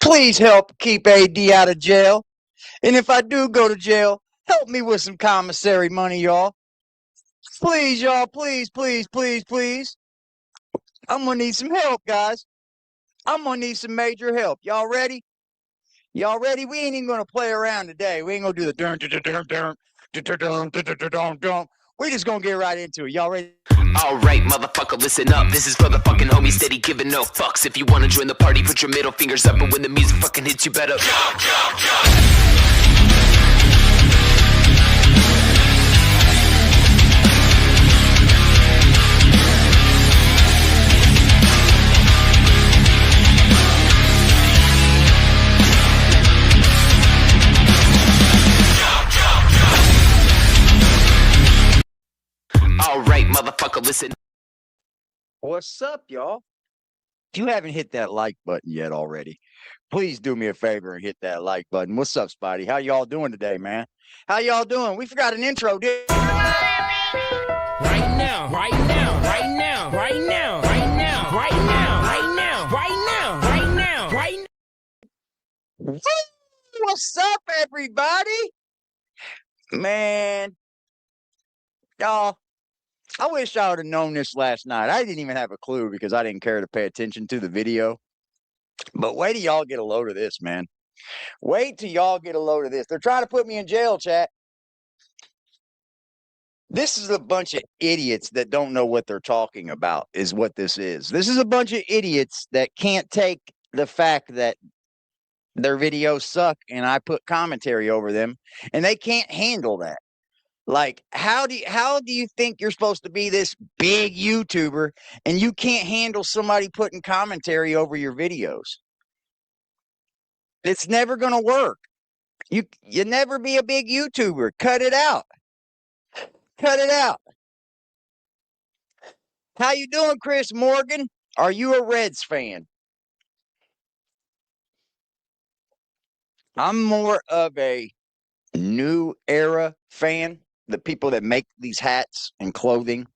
Please help keep AD out of jail. And if I do go to jail, help me with some commissary money, y'all. Please, y'all. Please, please, please, please. I'm going to need some help, guys. I'm going to need some major help. Y'all ready? Y'all ready? We ain't even going to play around today. We ain't going to do the dun dun dun dun dun dun dun dun dun dun. We just going to get right into it. Y'all ready? Alright, motherfucker, listen up. This is for the fucking homies steady giving no fucks. If you wanna join the party, put your middle fingers up. And when the music fucking hits, you better jump, jump, jump. Alright, motherfucker, listen. What's up, y'all? If you haven't hit that like button yet already, please do me a favor and hit that like button. What's up, Spidey? How y'all doing today, man? How y'all doing? We forgot an intro, dude. Right now, right now, right now, right now, right now, right now, right now, right now, right now, right now. What's up, everybody? Man, y'all, I wish I would have known this last night. I didn't even have a clue because I didn't care to pay attention to the video. But wait till y'all get a load of this, man. Wait till y'all get a load of this. They're trying to put me in jail, chat. This is a bunch of idiots that don't know what they're talking about, is what this is. This is a bunch of idiots that can't take the fact that their videos suck and I put commentary over them, and they can't handle that. Like, how do you think you're supposed to be this big YouTuber and you can't handle somebody putting commentary over your videos? It's never going to work. You never be a big YouTuber. Cut it out. Cut it out. How you doing, Chris Morgan? Are you a Reds fan? I'm more of a New Era fan. The people that make these hats and clothing,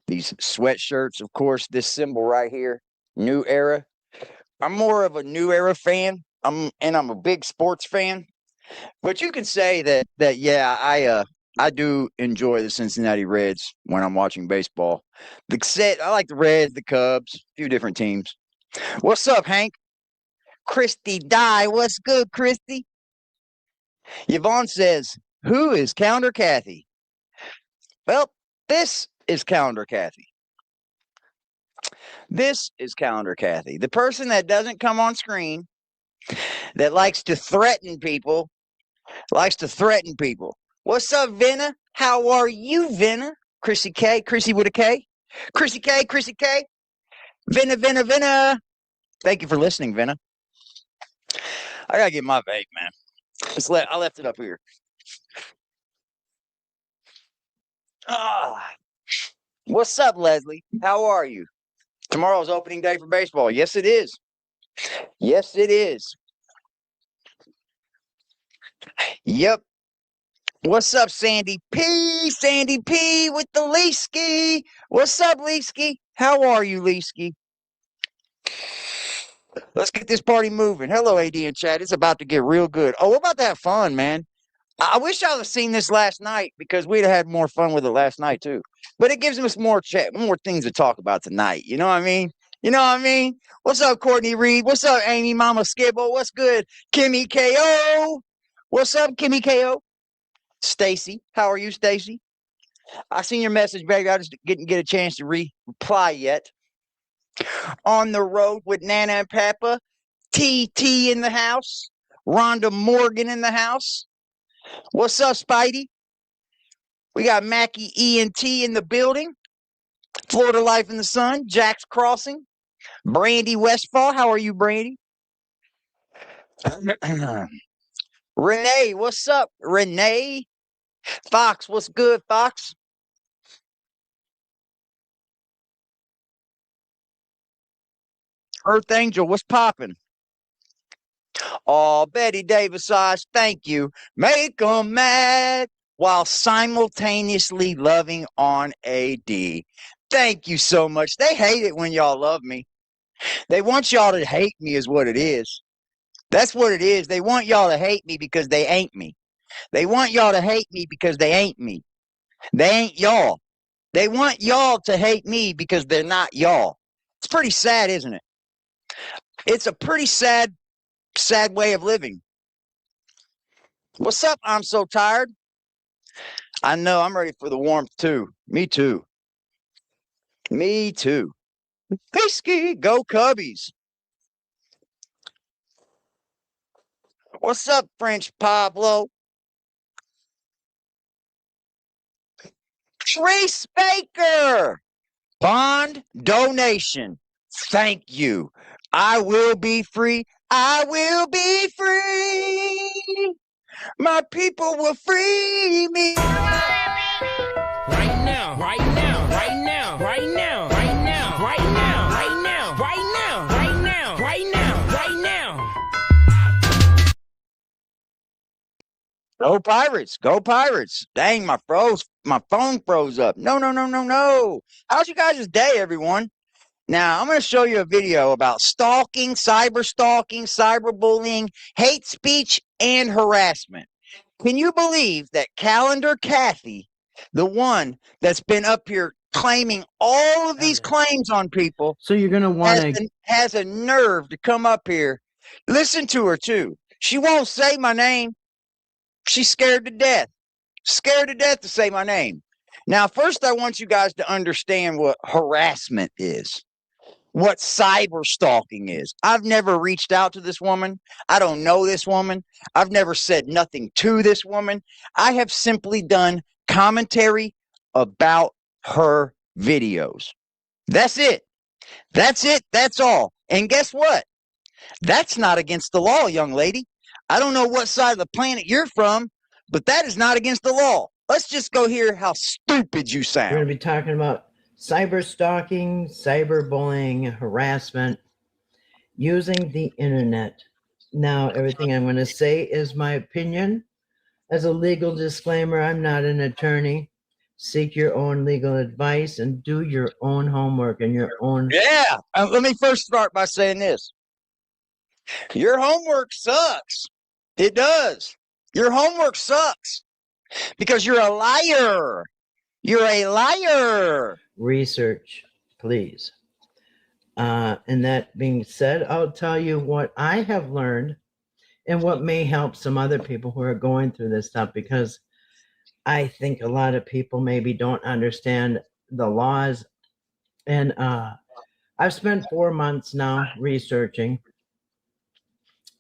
these sweatshirts, of course, this symbol right here, New Era. I'm more of a New Era fan. I'm a big sports fan. But you can say that yeah, I do enjoy the Cincinnati Reds when I'm watching baseball. I like the Reds, the Cubs, a few different teams. What's up, Hank? Christy Die. What's good, Christy? Yvonne says, who is Calendar Cathy? Well, this is Calendar Cathy. This is Calendar Cathy. The person that doesn't come on screen, that likes to threaten people, What's up, Venna? How are you, Venna? Chrissy K. Chrissy with a K. Chrissy K. Chrissy K. Venna, Venna, Venna. Thank you for listening, Venna. I gotta get my vape, man. I left it up here. What's up, Leslie? How are you? Tomorrow's opening day for baseball. Yes, it is. Yes, it is. Yep. What's up, Sandy P? Sandy P with the Leesky. What's up, Leesky? How are you, Leesky? Let's get this party moving. Hello, AD and chat. It's about to get real good. Oh, we're about to have fun, man. I wish I would have seen this last night because we'd have had more fun with it last night, too. But it gives us more things to talk about tonight. You know what I mean? You know what I mean? What's up, Courtney Reed? What's up, Amy Mama Skibble? What's good, Kimmy KO? What's up, Kimmy KO? Stacy, how are you, Stacy? I seen your message, baby. I just didn't get a chance to reply yet. On the road with Nana and Papa. TT in the house. Rhonda Morgan in the house. What's up, Spidey? We got Mackie ENT in the building. Florida Life in the Sun. Jack's Crossing. Brandy Westfall. How are you, Brandy? Renee, what's up, Renee? Fox, what's good, Fox? Earth Angel, what's popping? Oh, Betty Davis eyes, thank you. Make them mad while simultaneously loving on AD. Thank you so much. They hate it when y'all love me. They want y'all to hate me is what it is. That's what it is. They want y'all to hate me because they ain't me. They want y'all to hate me because they ain't me. They ain't y'all. They want y'all to hate me because they're not y'all. It's pretty sad, isn't it? It's a pretty sad way of living. What's up? I'm so tired. I know. I'm ready for the warmth too. Me too. Me too. Pisky, go Cubbies. What's up, French Pablo? Trace Baker. Bond donation. Thank you. I will be free. I will be free. My people will free me. Right now, right now, right now, right now, right now, right now, right now, right now, right now, right now, right now. Go Pirates. Go Pirates. Dang, my phone froze up. No, no, no, no, no. How's you guys' day, everyone? Now, I'm going to show you a video about stalking, cyberbullying, hate speech, and harassment. Can you believe that Calendar Cathy, the one that's been up here claiming all of these claims on people, so you're going to want to has a nerve to come up here? Listen to her, too. She won't say my name. She's scared to death. Scared to death to say my name. Now, first, I want you guys to understand what harassment is. What cyberstalking is. I've never reached out to this woman. I don't know this woman. I've never said nothing to this woman. I have simply done commentary about her videos. That's it. That's it. That's all. And guess what? That's not against the law, young lady. I don't know what side of the planet you're from, but that is not against the law. Let's just go hear how stupid you sound. We're going to be talking about cyberstalking, cyberbullying, harassment, using the internet. Now, everything I'm going to say is my opinion. As a legal disclaimer, I'm not an attorney. Seek your own legal advice and do your own homework and your own. Yeah. Let me first start by saying this. Your homework sucks. It does. Your homework sucks because you're a liar. You're a liar. Research, please. And that being said, I'll tell you what I have learned and what may help some other people who are going through this stuff, because I think a lot of people maybe don't understand the laws. And I've spent 4 months now researching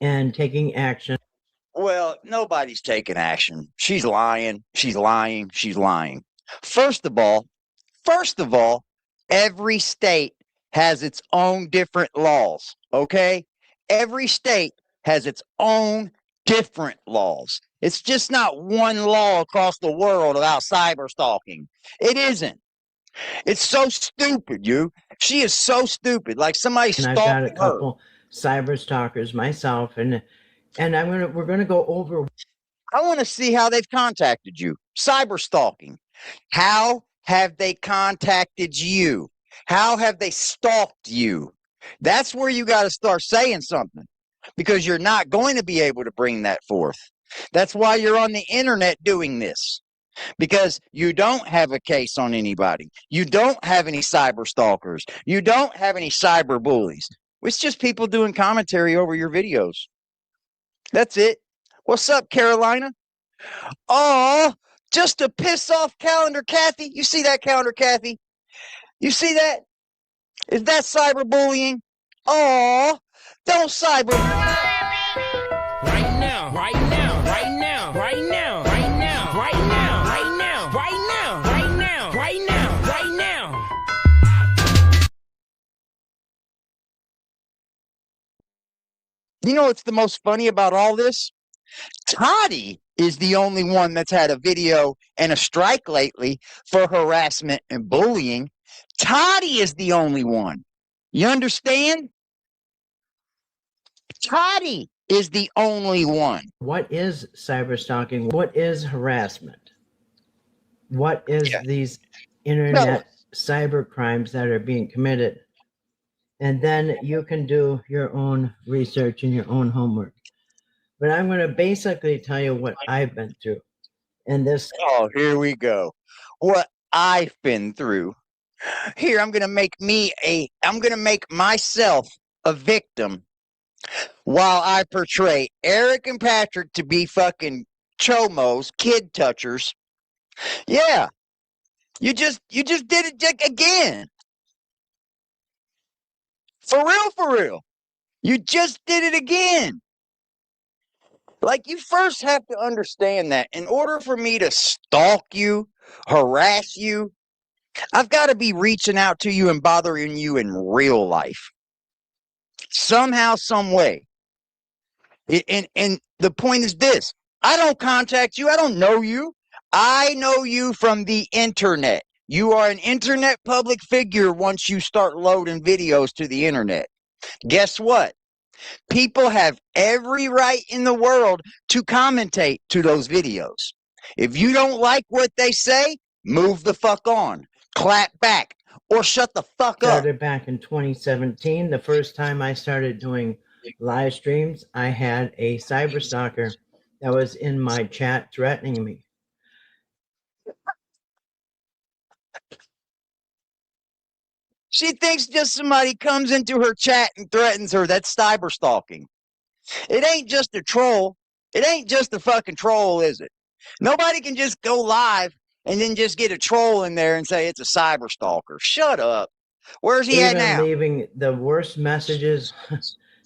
and taking action. Well, nobody's taking action. She's lying. She's lying. She's lying. First of all, every state has its own different laws, okay? Every state has its own different laws. It's just not one law across the world about cyber stalking. It isn't. It's so stupid, She is so stupid. Like somebody stalking her. I've got a couple cyber stalkers myself, and we're gonna go over. I want to see how they've contacted you. Cyber stalking. How have they contacted you? How have they stalked you? That's where you got to start saying something, because you're not going to be able to bring that forth. That's why you're on the internet doing this, because you don't have a case on anybody. You don't have any cyber stalkers. You don't have any cyber bullies. It's just people doing commentary over your videos. That's it. What's up, Carolina? Oh, just to piss off Calendar Cathy. You see that, Calendar Cathy? You see that? Is that cyberbullying? Oh, don't cyber. Right now, right now, right now, right now, right now, right now, right now, right now, right now, right now, right now. You know what's the most funny about all this? Toddie is the only one that's had a video and a strike lately for harassment and bullying. Toddie is the only one. You understand? Toddie is the only one. What is cyber stalking? What is harassment? What is these internet cyber crimes that are being committed? and then you can do your own research and your own homework. But I'm going to basically tell you what I've been through. And this, Oh, here we go. What I've been through. Here, I'm going to make myself a victim while I portray Eric and Patrick to be fucking chomos, kid touchers. Yeah. You just did it again. For real. You just did it again. Like, you first have to understand that in order for me to stalk you, harass you, I've got to be reaching out to you and bothering you in real life. Somehow, some way. And the point is this. I don't contact you. I don't know you. I know you from the internet. You are an internet public figure once you start loading videos to the internet. Guess what? People have every right in the world to commentate to those videos. If you don't like what they say, move the fuck on, clap back, or shut the fuck up. started back in 2017. The first time I started doing live streams, I had a cyberstalker that was in my chat threatening me. She thinks just somebody comes into her chat and threatens her. That's cyberstalking. It ain't just a troll. It ain't just a fucking troll, is it? Nobody can just go live and then just get a troll in there and say it's a cyberstalker. Shut up. Where's he at Even now? leaving the worst messages,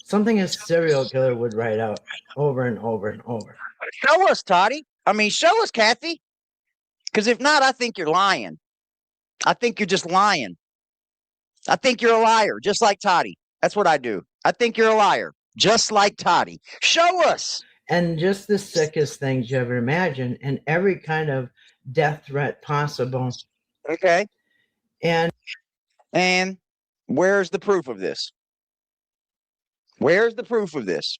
something a serial killer would write out over and over and over. Show us, Toddie. I mean, show us, Cathy. Because if not, I think you're lying. I think you're just lying. I think you're a liar, just like Toddie. That's what I do. I think you're a liar, just like Toddie. Show us. And just the sickest things you ever imagine, and every kind of death threat possible. Okay. And where's the proof of this? Where's the proof of this?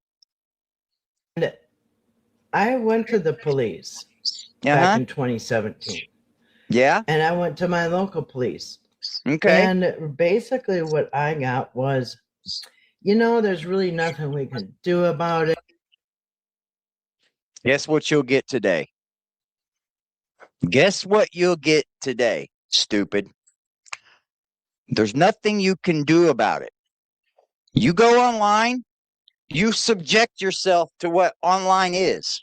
I went to the police back in 2017. Yeah. And I went to my local police. Okay. And basically what I got was, there's really nothing we can do about it. Guess what you'll get today? Guess what you'll get today, stupid? There's nothing you can do about it. You go online, you subject yourself to what online is.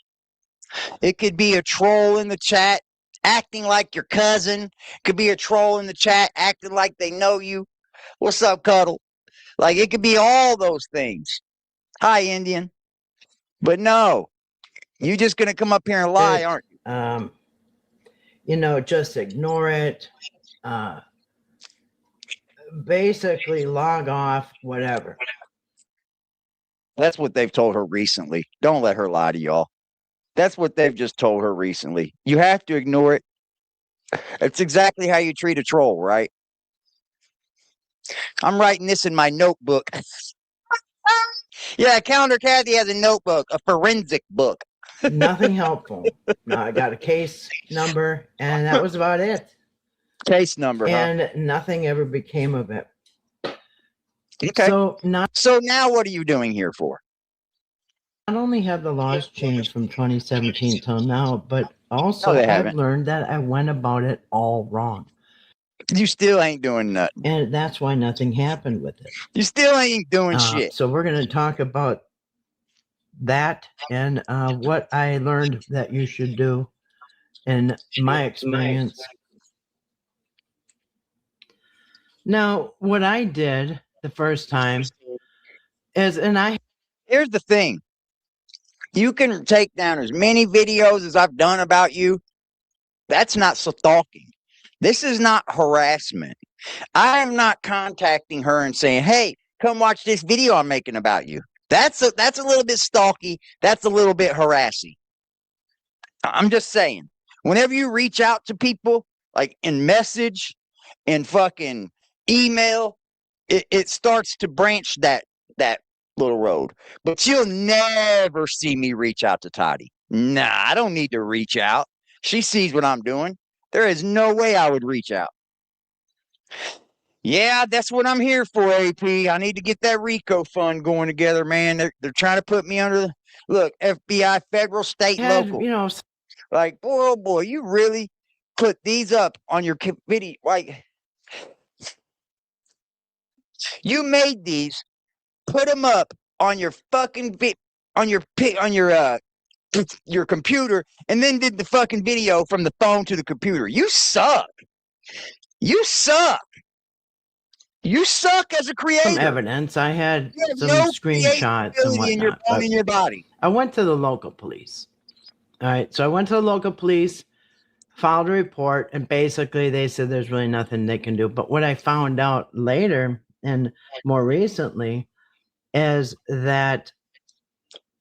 It could be a troll in the chat acting like your cousin. It could be a troll in the chat acting like they know you. What's up, Cuddle? Like, it could be all those things. Hi, Indian. But no, you're just going to come up here and lie, aren't you? Just ignore it. Basically log off, whatever. That's what they've told her recently. Don't let her lie to y'all. That's what they've just told her recently. You have to ignore it. It's exactly how you treat a troll, right? I'm writing this in my notebook. Yeah, Calendar Cathy has a notebook, a forensic book. Nothing helpful. I got a case number, and that was about it. Case number, and nothing ever became of it. Okay. So now what are you doing here for? Not only have the laws changed from 2017 till now, but also I've learned that I went about it all wrong. You still ain't doing nothing. And that's why nothing happened with it. You still ain't doing shit. So we're going to talk about that and what I learned that you should do in my experience. Now, what I did the first time is, here's the thing. You can take down as many videos as I've done about you. That's not stalking. This is not harassment. I am not contacting her and saying, hey, come watch this video I'm making about you. That's a little bit stalky. That's a little bit harassing. I'm just saying, whenever you reach out to people, like in message, in fucking email, it starts to branch that little road. But you'll never see me reach out to Toddie. Nah, I don't need to reach out. She sees what I'm doing. There is no way I would reach out. Yeah, that's what I'm here for, AP. I need to get that RICO fund going together, man. They're trying to put me under the look, FBI, federal, state, Had, local. you know, Like, boy, oh boy, you really put these up on your video. Like, you made these, put them up on your fucking on your computer, and then did the fucking video from the phone to the computer. You suck. You suck. You suck as a some creator. evidence. I had You have some no screenshots and creativity in your whatnot. bone But in your body. I went to the local police. All right. So I went to the local police, filed a report, and basically they said there's really nothing they can do. But what I found out later and more recently is that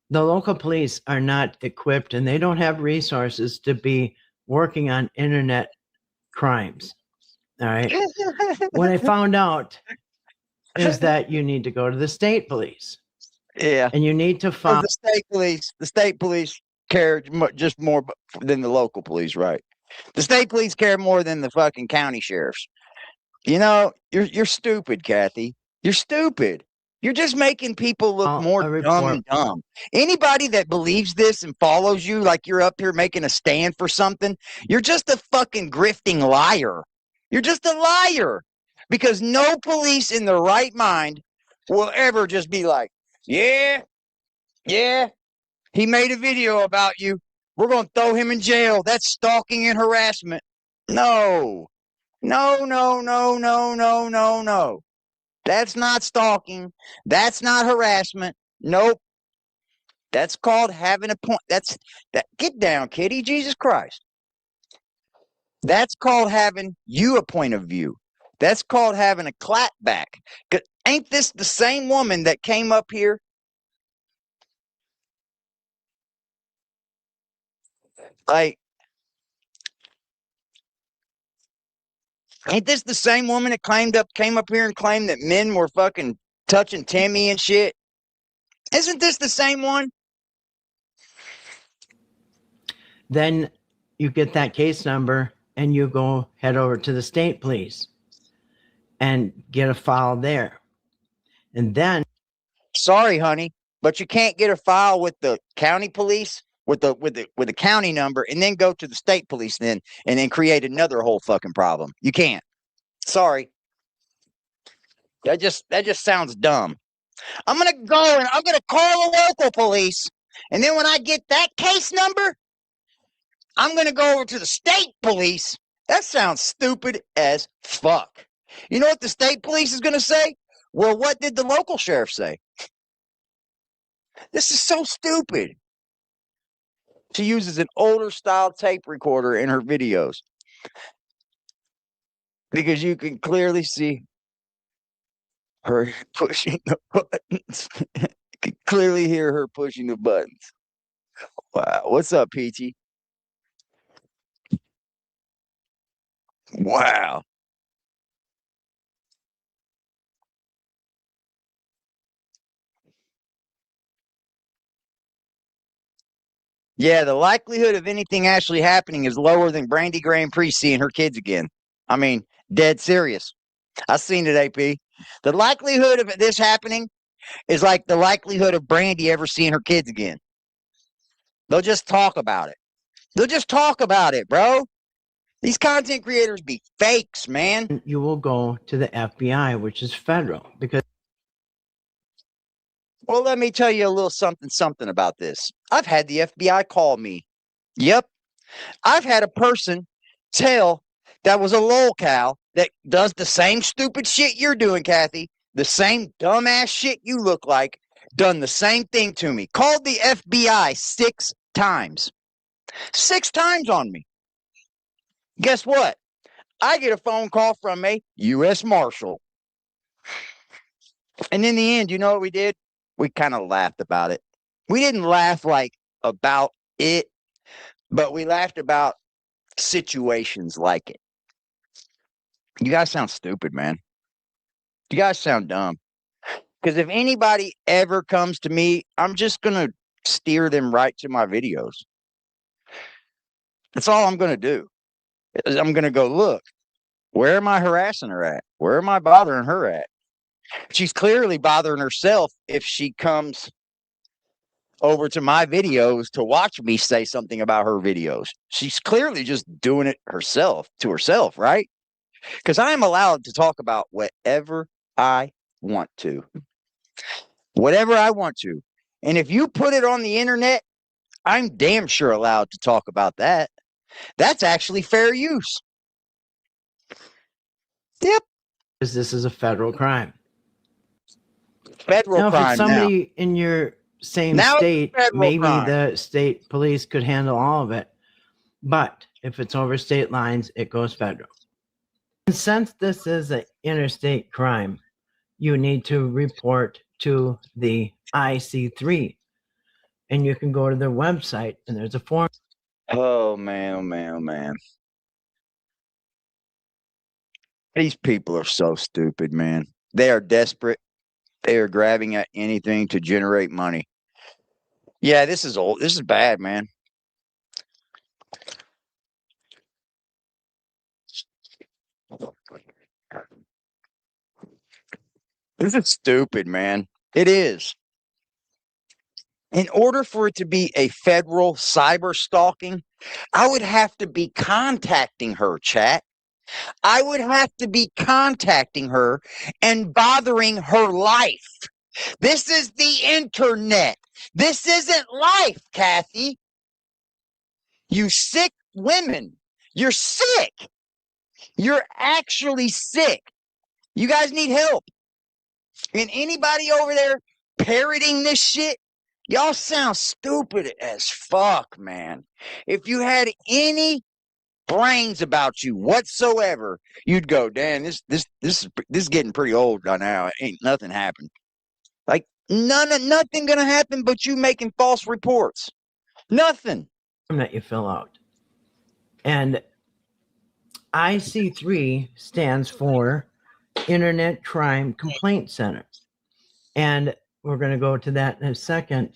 the local police are not equipped and they don't have resources to be working on internet crimes. All right. What I found out is that you need to go to the state police Yeah. and you need to Of file. the state police care just more than the local police, right? The state police care more than the fucking county sheriffs. You know, you're stupid, Kathy. You're stupid. You're just making people look more a dumb report. and dumb. Anybody that believes this and follows you like you're up here making a stand for something, you're just a fucking grifting liar. You're just a liar. Because no police in their right mind will ever just be like, yeah, he made a video about you. We're going to throw him in jail. That's stalking and harassment. No. No, no, no, no, no, no, no. That's not stalking. That's not harassment. Nope. That's called having a point. That's that. Get down, kitty. Jesus Christ. That's called having you a point of view. That's called having a clapback. Ain't this the same woman that came up here? Like, ain't this the same woman that came up here and claimed that men were fucking touching Timmy and shit? Isn't this the same one? Then you get that case number and you go head over to the state police and get a file there. And then, sorry, honey, but you can't get a file with the county police with the county number and then go to the state police and then create another whole fucking problem. You can't. Sorry. That just sounds dumb. I'm gonna go and I'm gonna call the local police, and then when I get that case number, I'm gonna go over to the state police. That sounds stupid as fuck. You know what the state police is gonna say? Well, what did the local sheriff say? This is so stupid. She uses an older style tape recorder in her videos because you can clearly see her pushing the buttons. You can clearly hear her pushing the buttons. Wow. What's up, Peachy? Wow. Yeah, the likelihood of anything actually happening is lower than Brandy Graham Priest seeing her kids again. I mean, dead serious. I seen it, AP. The likelihood of this happening is like the likelihood of Brandy ever seeing her kids again. They'll just talk about it. They'll just talk about it, bro. These content creators be fakes, man. you will go to the FBI, which is federal, because Well, let me tell you a little something about this. I've had the FBI call me. Yep. I've had a person tell that was a lolcow that does the same stupid shit you're doing, Kathy, the same dumbass shit you look like, done the same thing to me. Called the FBI 6 times. 6 times on me. Guess what? I get a phone call from a U.S. Marshal. And in the end, you know what we did? We kind of laughed about it. We didn't laugh like about it, but we laughed about situations like it. You guys sound stupid, man. You guys sound dumb. Because if anybody ever comes to me, I'm just going to steer them right to my videos. That's all I'm going to do. I'm going to go, look, Where am I harassing her at? Where am I bothering her at? She's clearly bothering herself if she comes over to my videos to watch me say something about her videos. She's clearly just doing it herself to herself, right? Because I am allowed to talk about whatever I want to. Whatever I want to. And if you put it on the internet, I'm damn sure allowed to talk about that. That's actually fair use. Yep. Because this is a federal crime. Federal Now, if crime it's somebody in your same Now it's state, federal maybe crime. the state police could handle all of it. But if it's over state lines, it goes federal. And since this is an interstate crime, you need to report to the IC3. And you can go to their website and there's a form. Oh, man, oh, man, oh, man. These people are so stupid, man. They are desperate. They are grabbing at anything to generate money. Yeah, this is old. This is bad, man. This is stupid, man. It is. In order for it to be a federal cyber stalking, I would have to be contacting her, chat. I would have to be contacting her and bothering her life. This is the internet. This isn't life, Cathy. You sick women. You're sick. You're actually sick. You guys need help. And anybody over there parroting this shit, y'all sound stupid as fuck, man. If you had any brains about you whatsoever, you'd go, damn, this is getting pretty old by now. Ain't nothing happened. Like nothing gonna happen but you making false reports. Nothing. That you fill out. And IC3 stands for Internet Crime Complaint Center. And we're going to go to that in a second.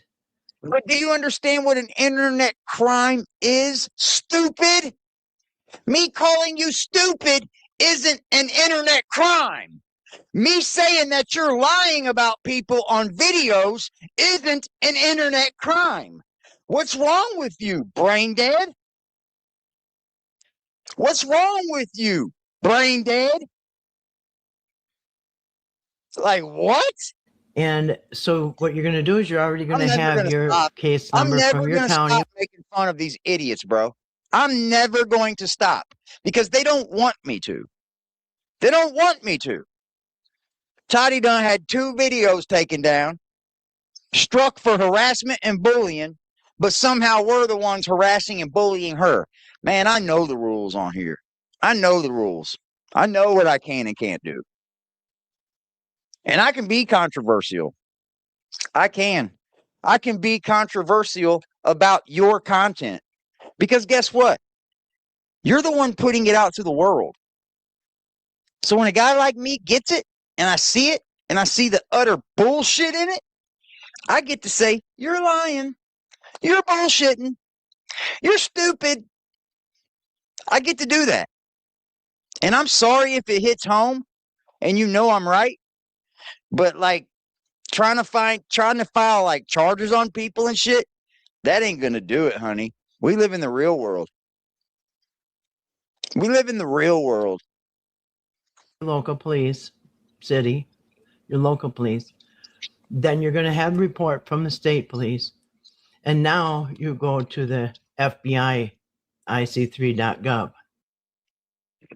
But do you understand what an internet crime is, stupid? Me calling you stupid isn't an internet crime. Me saying that you're lying about people on videos isn't an internet crime. What's wrong with you, brain dead? What's wrong with you, brain dead? Like, what? And so what you're going to do is you're already going to have your case I'm number never from your going to county. stop making fun of these idiots, bro. I'm never going to stop because they don't want me to. They don't want me to. Toddie done had 2 videos taken down, struck for harassment and bullying, but somehow we're the ones harassing and bullying her. Man, I know the rules on here. I know the rules. I know what I can and can't do. And I can be controversial. I can. I can be controversial about your content. Because guess what? You're the one putting it out to the world. So when a guy like me gets it, and I see it, and I see the utter bullshit in it, I get to say, you're lying. You're bullshitting. You're stupid. I get to do that. And I'm sorry if it hits home and you know I'm right. But like trying to file like charges on people and shit, that ain't gonna do it, honey. We live in the real world. We live in the real world. Local police, city, your local police. Then you're going to have a report from the state police. And now you go to the FBI, ic3.gov.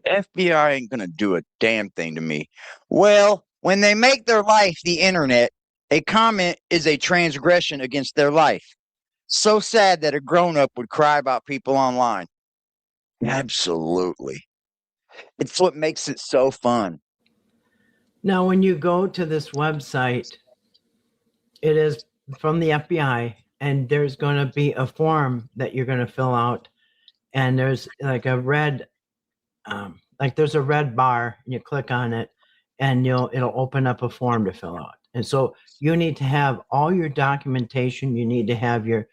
FBI ain't gonna do a damn thing to me. Well, when they make their life the internet, a comment is a transgression against their life. So sad that a grown-up would cry about people online. Absolutely. It's what makes it so fun. Now, when you go to this website, it is from the FBI, and there's going to be a form that you're going to fill out. And there's like a red, there's a red bar, and you click on it, and it'll open up a form to fill out. And so you need to have all your documentation. You need to have your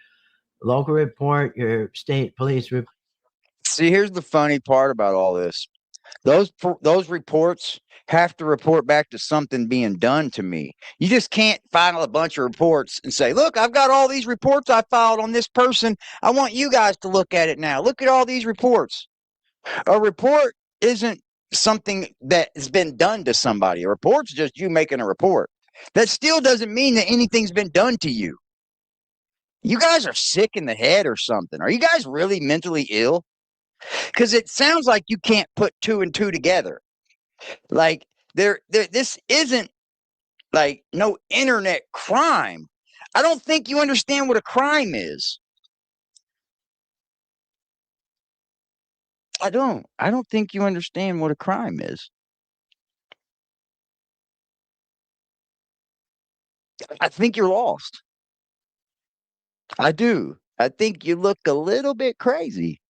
local report, your state police report. See, here's the funny part about all this. Those reports have to report back to something being done to me. You just can't file a bunch of reports and say, look, I've got all these reports I filed on this person. I want you guys to look at it now. Look at all these reports. A report isn't something that has been done to somebody. A report's just you making a report. That still doesn't mean that anything's been done to you. You guys are sick in the head or something. Are you guys really mentally ill? Because it sounds like you can't put two and two together. Like this isn't like no internet crime. I don't think you understand what a crime is. I don't think you understand what a crime is. I think you're lost. I do. I think you look a little bit crazy.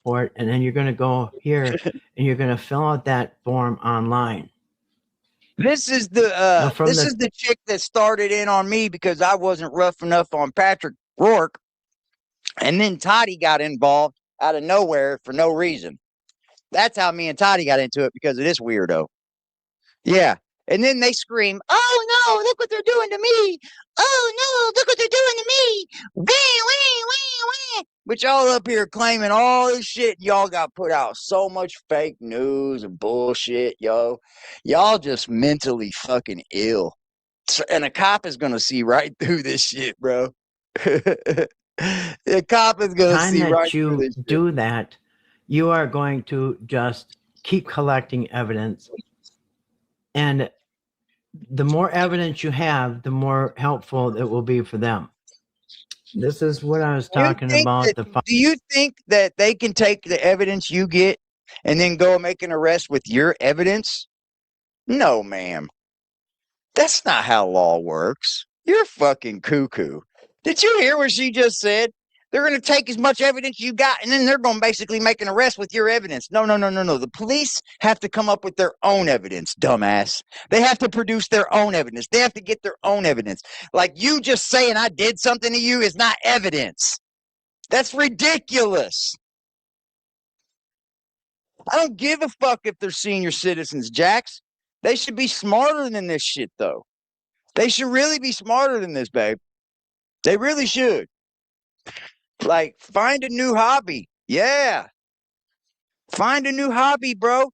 For it, and then you're going to go here and you're going to fill out that form online. This is the chick that started in on me because I wasn't rough enough on Patrick Rourke, and then Toddie got involved out of nowhere for no reason. That's how me and Toddie got into it, because of this weirdo. Yeah. And then they scream, oh no, look what they're doing to me. Oh no, look what they're doing to me. Wee, wee, wee, wee. But y'all up here claiming all this shit. Y'all got put out so much fake news and bullshit, yo. Y'all just mentally fucking ill. And a cop is going to see right through this shit, bro. The cop is going to see right through this shit. Do that, you are going to just keep collecting evidence. And the more evidence you have, the more helpful it will be for them. This is what I was talking about. Do you think that they can take the evidence you get and then go and make an arrest with your evidence? No, ma'am. That's not how law works. You're fucking cuckoo. Did you hear what she just said? They're going to take as much evidence you got, and then they're going to basically make an arrest with your evidence. No. The police have to come up with their own evidence, dumbass. They have to produce their own evidence. They have to get their own evidence. Like, you just saying I did something to you is not evidence. That's ridiculous. I don't give a fuck if they're senior citizens, Jax. They should be smarter than this shit, though. They should really be smarter than this, babe. They really should. Like, find a new hobby. Yeah. Find a new hobby, bro.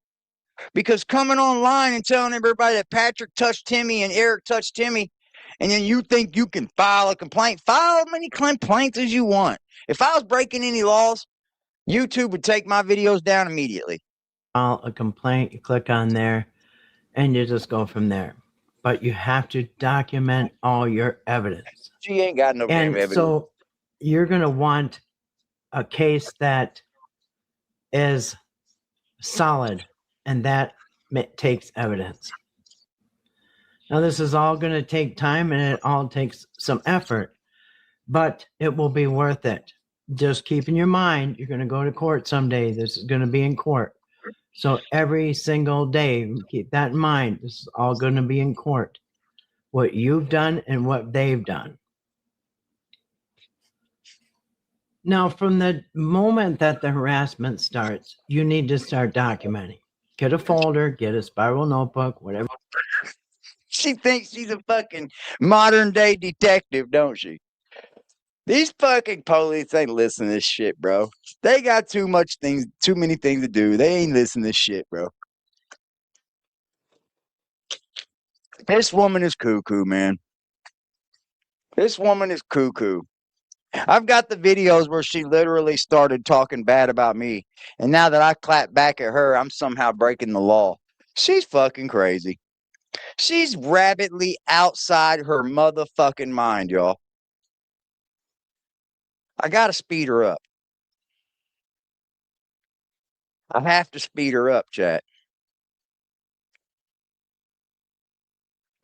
Because coming online and telling everybody that Patrick touched Timmy and Eric touched Timmy, and then you think you can file a complaint, file as many complaints as you want. If I was breaking any laws, YouTube would take my videos down immediately. File a complaint, you click on there, and you just go from there. But you have to document all your evidence. She ain't got no damn evidence. So you're going to want a case that is solid, and that takes evidence. Now, this is all going to take time, and it all takes some effort, but it will be worth it. Just keep in your mind, you're going to go to court someday. This is going to be in court. So every single day, keep that in mind. This is all going to be in court. What you've done and what they've done. Now, from the moment that the harassment starts, you need to start documenting. Get a folder, get a spiral notebook, whatever. She thinks she's a fucking modern day detective, don't she? These fucking police ain't listening to this shit, bro. They got too many things to do. They ain't listening to this shit, bro. This woman is cuckoo, man. This woman is cuckoo. I've got the videos where she literally started talking bad about me. And now that I clap back at her, I'm somehow breaking the law. She's fucking crazy. She's rabidly outside her motherfucking mind, y'all. I got to speed her up. I have to speed her up, chat.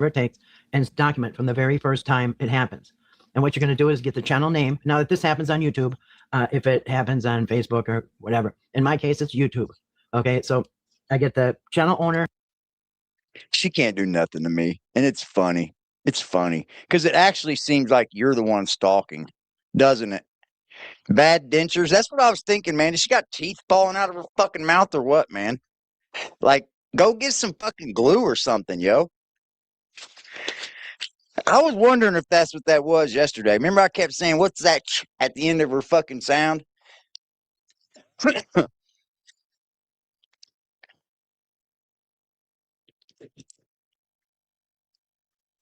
It takes and document from the very first time it happens. And what you're going to do is get the channel name. Now, if this happens on YouTube, if it happens on Facebook or whatever, in my case, it's YouTube. Okay, so I get the channel owner. She can't do nothing to me. And it's funny. It's funny because it actually seems like you're the one stalking, doesn't it? Bad dentures. That's what I was thinking, man. Has she got teeth falling out of her fucking mouth or what, man? Like, go get some fucking glue or something, yo. I was wondering if that's what that was yesterday. Remember I kept saying, what's that at the end of her fucking sound?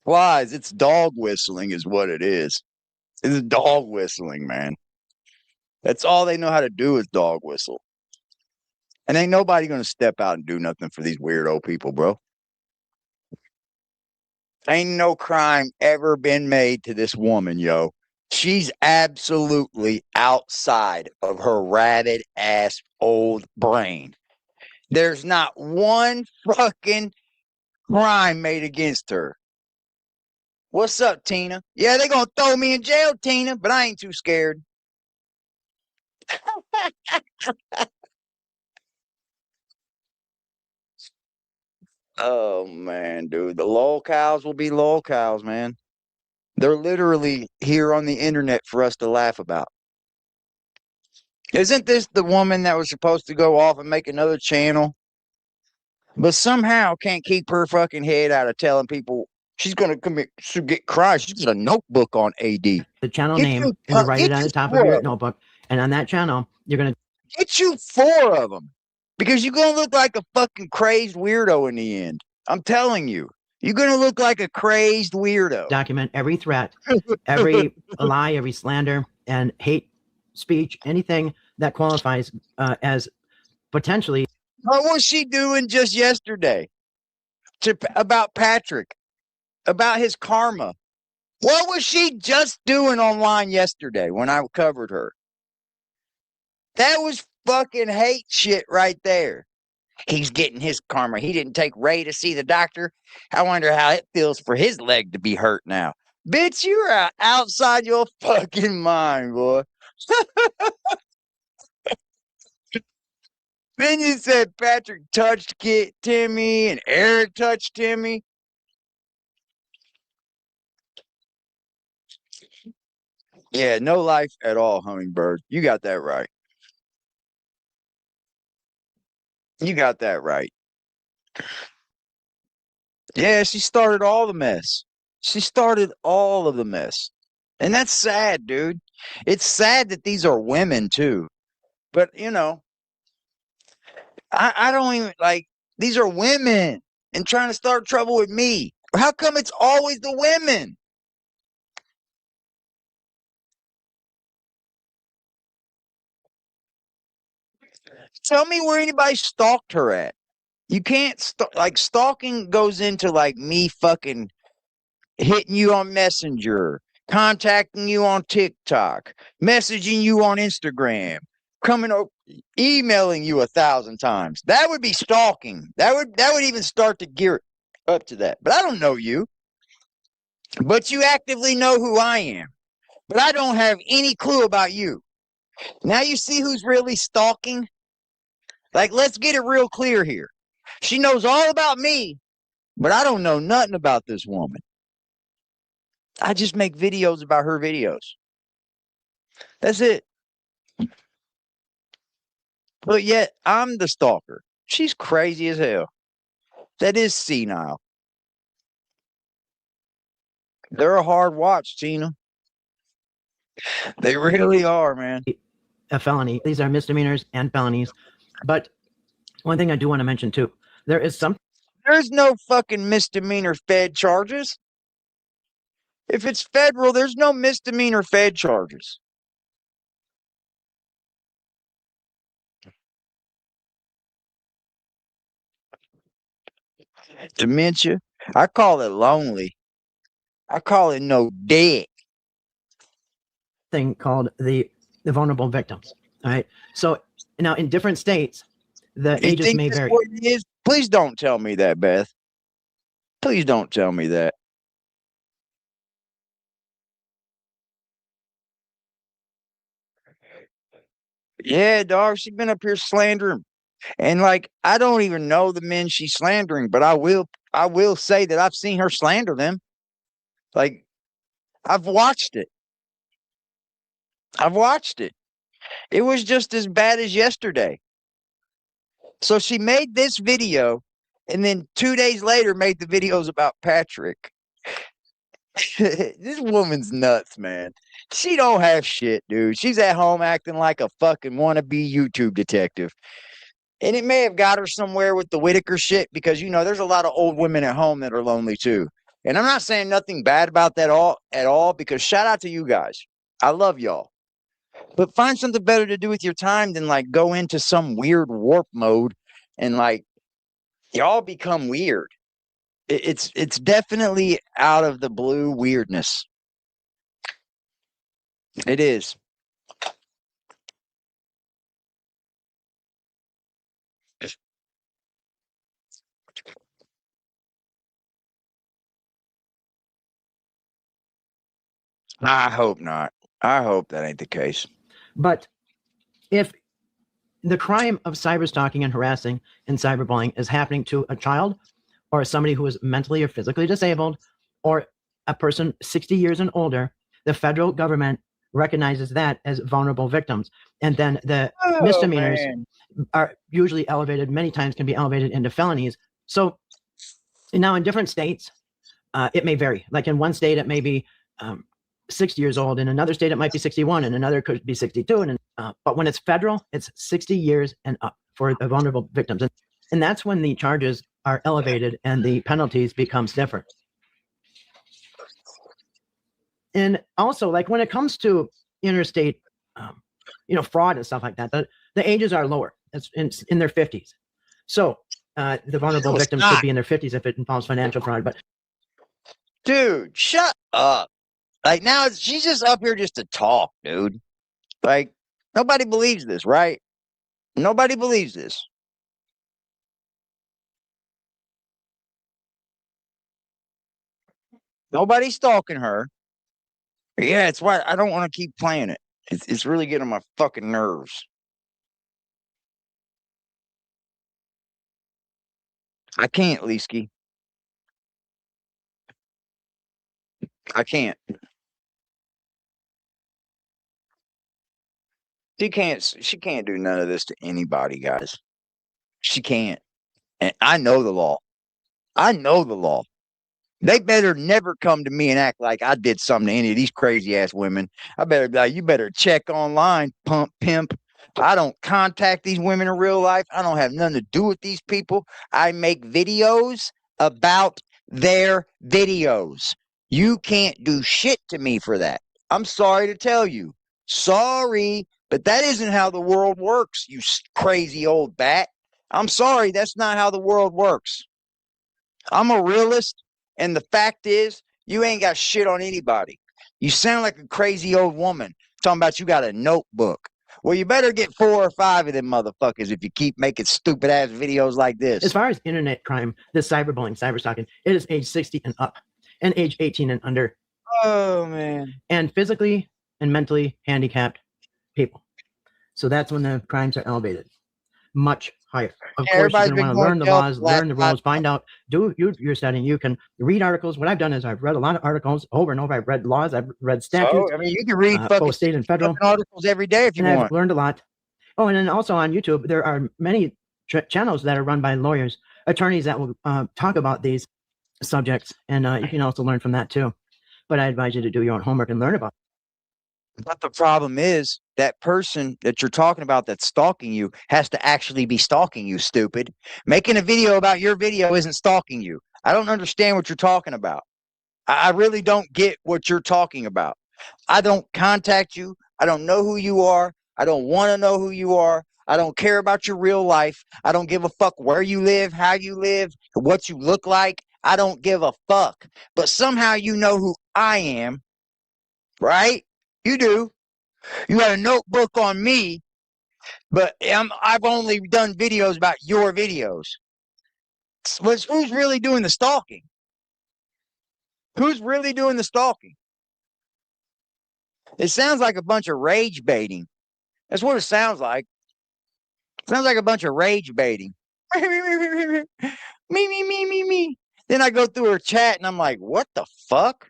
Flies. It's dog whistling is what it is. It's dog whistling, man. That's all they know how to do is dog whistle. And ain't nobody going to step out and do nothing for these weirdo people, bro. Ain't no crime ever been made to this woman, yo. She's absolutely outside of her rabid ass old brain. There's not one fucking crime made against her. What's up, Tina? Yeah, they gonna throw me in jail, Tina, but I ain't too scared. Oh man, dude. The lol cows will be lol cows, man. They're literally here on the internet for us to laugh about. Isn't this the woman that was supposed to go off and make another channel, but somehow can't keep her fucking head out of telling people she's gonna get cried? She's got a notebook on AD. The channel name, and you write it on the top of your notebook. And on that channel, you're gonna get you 4 of them because you're gonna look like a fucking crazed weirdo in the end. I'm telling you, you're gonna look like a crazed weirdo. Document every threat, every lie, every slander, and hate speech, anything that qualifies as potentially. What was she doing just yesterday about Patrick, about his karma? What was she just doing online yesterday when I covered her? That was fucking hate shit right there. He's getting his karma. He didn't take Ray to see the doctor. I wonder how it feels for his leg to be hurt now. Bitch, you're outside your fucking mind, boy. Then you said Patrick touched Timmy and Eric touched Timmy. Yeah, no life at all, Hummingbird. You got that right. You got that right. Yeah, she started all the mess. She started all of the mess. And that's sad, dude. It's sad that these are women too. But, you know, I don't even like these are women and trying to start trouble with me. How come it's always the women? Tell me where anybody stalked her at. You can't like stalking goes into like me fucking hitting you on Messenger, contacting you on TikTok, messaging you on Instagram, coming over, emailing you 1,000 times. That would be stalking. That would even start to gear up to that. But I don't know you. But you actively know who I am. But I don't have any clue about you. Now you see who's really stalking? Like, let's get it real clear here. She knows all about me, but I don't know nothing about this woman. I just make videos about her videos. That's it. But yet, I'm the stalker. She's crazy as hell. That is senile. They're a hard watch, Tina. They really are, man. A felony. These are misdemeanors and felonies. But one thing I do want to mention too, there's no fucking misdemeanor Fed charges. If it's federal, there's no misdemeanor Fed charges. Dementia. I call it lonely. I call it no dick. Thing called the vulnerable victims. All right. So now in different states, the ages may vary. What it is? Please don't tell me that, Beth. Please don't tell me that. Yeah, dog. She's been up here slandering. And like, I don't even know the men she's slandering, but I will say that I've seen her slander them. Like, I've watched it. I've watched it. It was just as bad as yesterday. So she made this video and then 2 days later made the videos about Patrick. This woman's nuts, man. She don't have shit, dude. She's at home acting like a fucking wannabe YouTube detective. And it may have got her somewhere with the Whittaker shit because, you know, there's a lot of old women at home that are lonely too. And I'm not saying nothing bad about that at all because shout out to you guys. I love y'all. But find something better to do with your time than like go into some weird warp mode and like y'all become weird. It's definitely out of the blue weirdness. It is. I hope not. I hope that ain't the case. But if the crime of cyberstalking and harassing and cyberbullying is happening to a child or somebody who is mentally or physically disabled or a person 60 years and older, the federal government recognizes that as vulnerable victims. And then the misdemeanors are usually elevated, many times can be elevated into felonies. So now in different states, it may vary. Like in one state, it may be 60 years old. In another state, it might be 61, and another could be 62. And but when it's federal, it's 60 years and up for the vulnerable victims. And that's when the charges are elevated and the penalties become stiffer. And also, like when it comes to interstate, fraud and stuff like that, the ages are lower. It's in their 50s. So the vulnerable victims could be in their 50s if it involves financial fraud. But dude, shut up. Like now she's just up here just to talk, dude. Like nobody believes this, right? Nobody believes this. Nobody's stalking her. Yeah, it's why I don't want to keep playing it. It's really getting on my fucking nerves. I can't, Leesky. I can't. She can't do none of this to anybody, guys. She can't. And I know the law. I know the law. They better never come to me and act like I did something to any of these crazy ass women. I better be like, you better check online, pimp. I don't contact these women in real life. I don't have nothing to do with these people. I make videos about their videos. You can't do shit to me for that. I'm sorry to tell you. Sorry, but that isn't how the world works, you crazy old bat. I'm sorry, that's not how the world works. I'm a realist. And the fact is, you ain't got shit on anybody. You sound like a crazy old woman talking about you got a notebook. Well, you better get 4 or 5 of them motherfuckers if you keep making stupid ass videos like this. As far as internet crime, this cyberbullying, cyberstalking, it is age 60 and up and age 18 and under. Oh, man. And physically and mentally handicapped people. So that's when the crimes are elevated. Much higher. Of course, you're going to want to learn the laws, learn the rules, find out, do your studying. You can read articles. What I've done is I've read a lot of articles over and over. I've read laws. I've read statutes. I mean, you can read both state and federal articles every day if you want. I've learned a lot. Oh, and then also on YouTube, there are many channels that are run by lawyers, attorneys that will talk about these subjects. And you can also learn from that too. But I advise you to do your own homework and learn about it. But the problem is that person that you're talking about that's stalking you has to actually be stalking you, stupid. Making a video about your video isn't stalking you. I don't understand what you're talking about. I really don't get what you're talking about. I don't contact you. I don't know who you are. I don't want to know who you are. I don't care about your real life. I don't give a fuck where you live, how you live, what you look like. I don't give a fuck. But somehow you know who I am, right? You do. You got a notebook on me, but I've only done videos about your videos. Who's really doing the stalking? Who's really doing the stalking? It sounds like a bunch of rage baiting. That's what it sounds like. It sounds like a bunch of rage baiting. Me. Then I go through her chat and I'm like, what the fuck?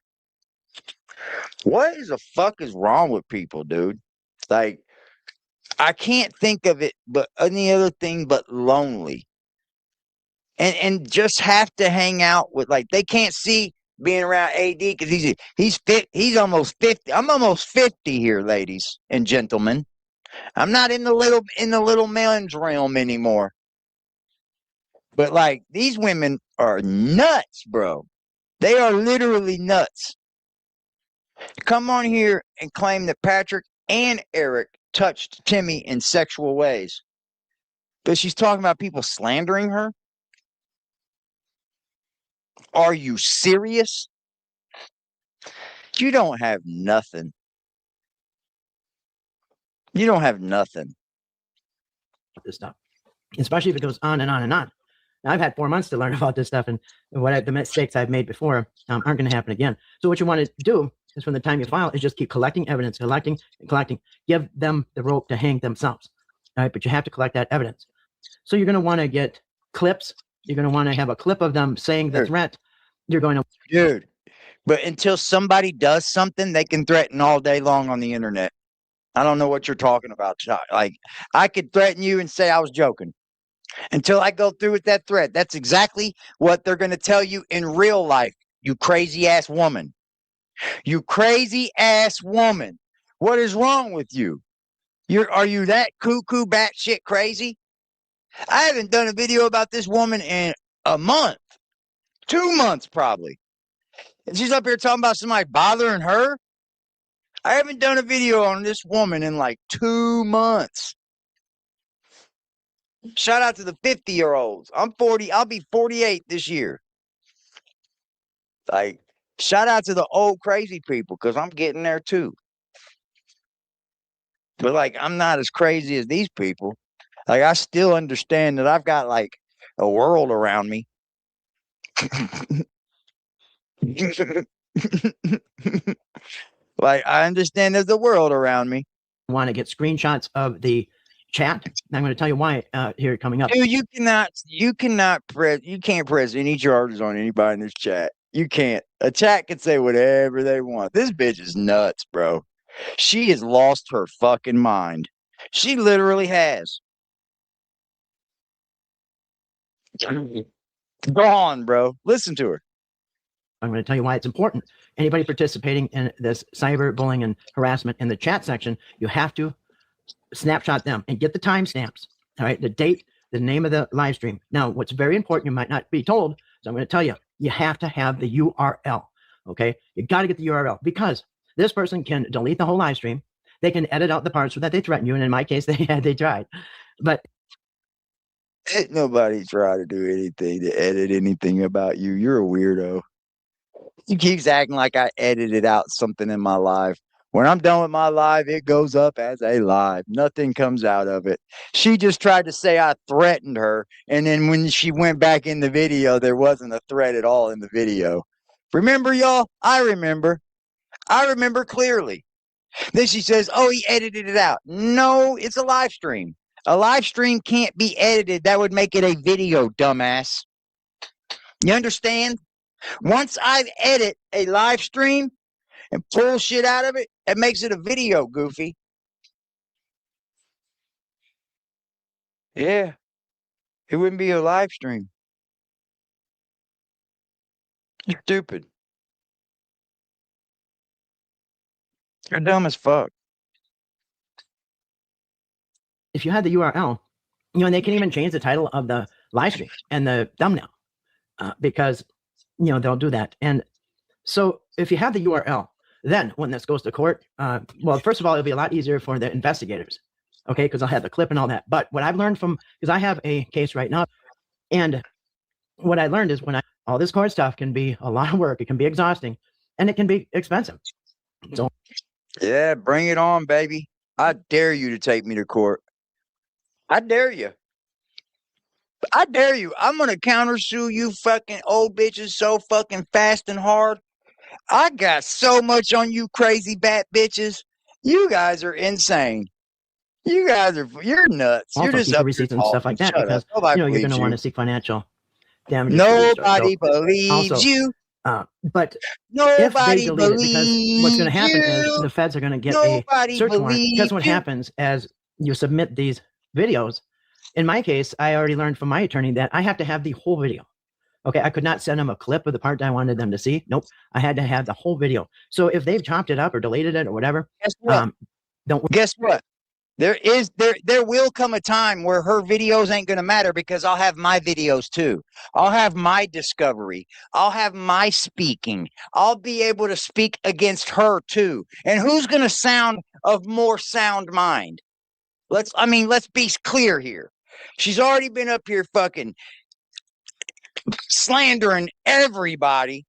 What is the fuck is wrong with people, dude? Like, I can't think of it but any other thing but lonely. And just have to hang out with, like, they can't see being around AD because he's almost 50. I'm almost 50 here, ladies and gentlemen. I'm not in the little man's realm anymore. But like, these women are nuts, bro. They are literally nuts. Come on here and claim that Patrick and Eric touched Timmy in sexual ways. But she's talking about people slandering her? Are you serious? You don't have nothing. You don't have nothing. This stuff, especially if it goes on and on and on. Now, I've had 4 months to learn about this stuff, and the mistakes I've made before aren't going to happen again. So what you want to do is, from the time you file, is just keep collecting evidence, collecting and collecting. Give them the rope to hang themselves. All right, but you have to collect that evidence. So you're going to want to get clips. You're going to want to have a clip of them saying the threat. You're going to, dude. But until somebody does something, they can threaten all day long on the internet. I don't know what you're talking about. Like, I could threaten you and say I was joking. Until I go through with that threat. That's exactly what they're going to tell you in real life, you crazy ass woman. You crazy ass woman. What is wrong with you? Are you that cuckoo batshit crazy? I haven't done a video about this woman in a month. 2 months probably. And she's up here talking about somebody bothering her. I haven't done a video on this woman in like 2 months. Shout out to the 50-year-olds. I'm 40. I'll be 48 this year. Like, shout out to the old crazy people because I'm getting there too. But like, I'm not as crazy as these people. Like, I still understand that I've got like a world around me. Like, I understand there's a world around me. want to get screenshots of the chat. I'm going to tell you why here coming up. Dude, you can't press any charges on anybody in this chat. You can't. A chat can say whatever they want. This bitch is nuts, bro. She has lost her fucking mind. She literally has. Go on, bro. Listen to her. I'm going to tell you why it's important. Anybody participating in this cyberbullying and harassment in the chat section, you have to snapshot them and get the timestamps. All right, the date, the name of the live stream. Now, what's very important, you might not be told, so I'm going to tell you, you have to have the URL. Okay, you got to get the URL because this person can delete the whole live stream. They can edit out the parts that they threaten you, and in my case, they tried. But ain't nobody try to do anything to edit anything about you. You're a weirdo. You keep acting like I edited out something in my live. When I'm done with my live, it goes up as a live. Nothing comes out of it. She just tried to say I threatened her. And then when she went back in the video, there wasn't a threat at all in the video. Remember, y'all? I remember. I remember clearly. Then she says, oh, he edited it out. No, it's a live stream. A live stream can't be edited. That would make it a video, dumbass. You understand? Once I edit a live stream and pull shit out of it, it makes it a video, goofy. Yeah. It wouldn't be a live stream. You're stupid. You're dumb as fuck. if you had the URL, and they can even change the title of the live stream and the thumbnail because, they'll do that. And so if you have the URL, then when this goes to court, well, first of all, it'll be a lot easier for the investigators, okay, because I'll have the clip and all that. But what I've learned because I have a case right now, and what I learned is all this court stuff can be a lot of work. It can be exhausting, and it can be expensive. So, yeah, bring it on, baby. I dare you to take me to court. I dare you. I dare you. I'm going to countersue you fucking old bitches so fucking fast and hard. I got so much on you crazy bat bitches. You guys are insane. You're nuts. also You're just keep up receipts here and stuff talking. like that Shut because up. Nobody you're going believes to you. want to seek financial damages. Nobody believes Also, you. But if they Nobody delete it, because what's going to believes happen is you. the feds are going to get Nobody a search warrant. Because believes what you. happens as you submit these videos, in my case, I already learned from my attorney that I have to have the whole video. Okay, I could not send them a clip of the part that I wanted them to see. Nope, I had to have the whole video. So if they've chopped it up or deleted it or whatever, Guess what? Guess what? There will come a time where her videos ain't gonna matter because I'll have my videos too. I'll have my discovery. I'll have my speaking. I'll be able to speak against her too. And who's gonna sound of more sound mind? Let's be clear here. She's already been up here fucking slandering everybody.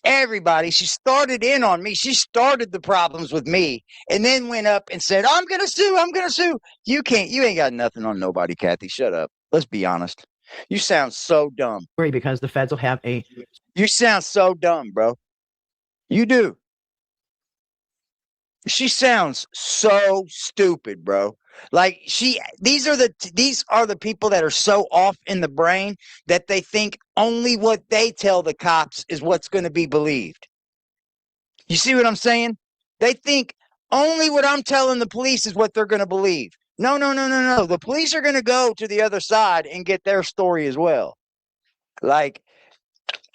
She started in on me. She started the problems with me and then went up and said, I'm going to sue. You ain't got nothing on nobody, Cathy. Shut up. Let's be honest. You sound so dumb. Because the feds will have a. You sound so dumb, bro. You do. She sounds so stupid, bro. Like these are the people that are so off in the brain that they think only what they tell the cops is what's going to be believed. You see what I'm saying? They think only what I'm telling the police is what they're going to believe. No. The police are going to go to the other side and get their story as well. Like,